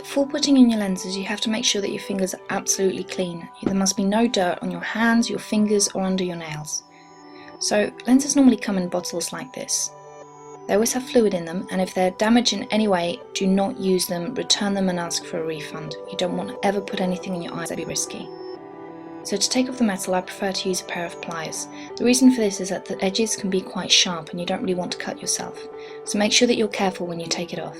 Before putting in your lenses, you have to make sure that your fingers are absolutely clean. There must be no dirt on your hands, your fingers, or under your nails. So lenses normally come in bottles like this. They always have fluid in them, and if they're damaged in any way, do not use them, return them and ask for a refund. You don't want to ever put anything in your eyes, that'd be risky. So to take off the metal, I prefer to use a pair of pliers. The reason for this is that the edges can be quite sharp and you don't really want to cut yourself. So make sure that you're careful when you take it off.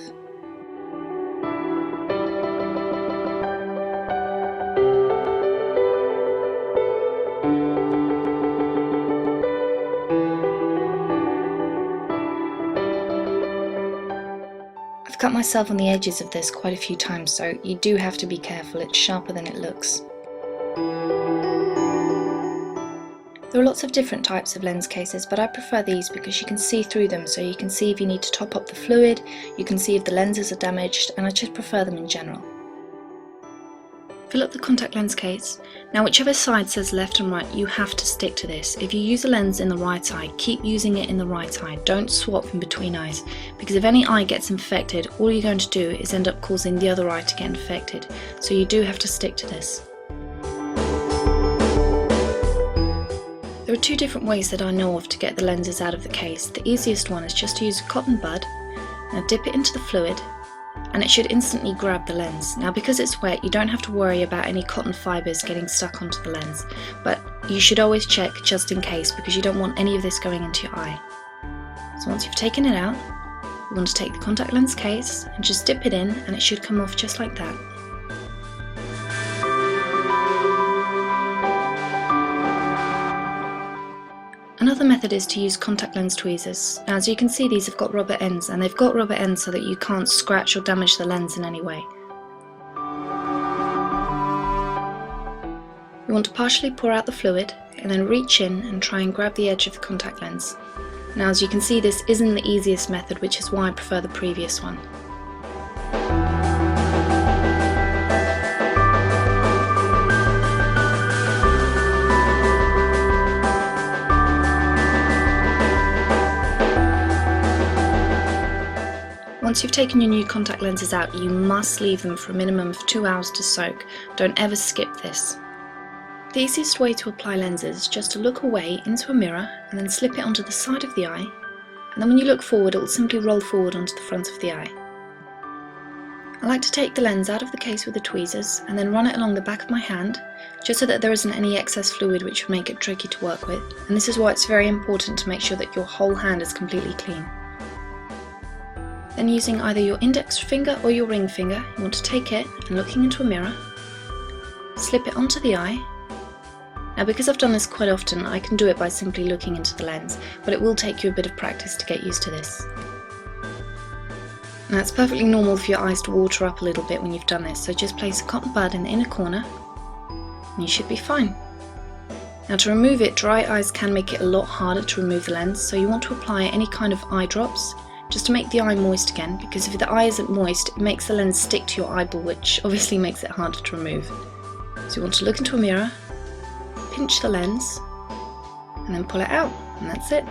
I've cut myself on the edges of this quite a few times, so you do have to be careful. It's sharper than it looks. There are lots of different types of lens cases, but I prefer these because you can see through them, so you can see if you need to top up the fluid, you can see if the lenses are damaged, and I just prefer them in general. Fill up the contact lens case. Now whichever side says left and right, you have to stick to this. If you use a lens in the right eye, keep using it in the right eye. Don't swap in between eyes, because if any eye gets infected, all you're going to do is end up causing the other eye to get infected. So you do have to stick to this. There are two different ways that I know of to get the lenses out of the case. The easiest one is just to use a cotton bud. Now dip it into the fluid, and it should instantly grab the lens. Now because it's wet, you don't have to worry about any cotton fibres getting stuck onto the lens, but you should always check just in case, because you don't want any of this going into your eye. So once you've taken it out, you want to take the contact lens case and just dip it in, and it should come off just like that. Another method is to use contact lens tweezers. Now, as you can see, these have got rubber ends, and they've got rubber ends so that you can't scratch or damage the lens in any way. You want to partially pour out the fluid and then reach in and try and grab the edge of the contact lens. Now as you can see, this isn't the easiest method, which is why I prefer the previous one. Once you've taken your new contact lenses out, you must leave them for a minimum of 2 hours to soak. Don't ever skip this. The easiest way to apply lenses is just to look away into a mirror and then slip it onto the side of the eye, and then when you look forward, it will simply roll forward onto the front of the eye. I like to take the lens out of the case with the tweezers and then run it along the back of my hand, just so that there isn't any excess fluid which would make it tricky to work with, and this is why it's very important to make sure that your whole hand is completely clean. Then using either your index finger or your ring finger, you want to take it and looking into a mirror, slip it onto the eye. Now because I've done this quite often, I can do it by simply looking into the lens, but it will take you a bit of practice to get used to this. Now it's perfectly normal for your eyes to water up a little bit when you've done this, so just place a cotton bud in the inner corner and you should be fine. Now to remove it, dry eyes can make it a lot harder to remove the lens, so you want to apply any kind of eye drops just to make the eye moist again, because if the eye isn't moist, it makes the lens stick to your eyeball, which obviously makes it harder to remove. So you want to look into a mirror, pinch the lens, and then pull it out, and that's it.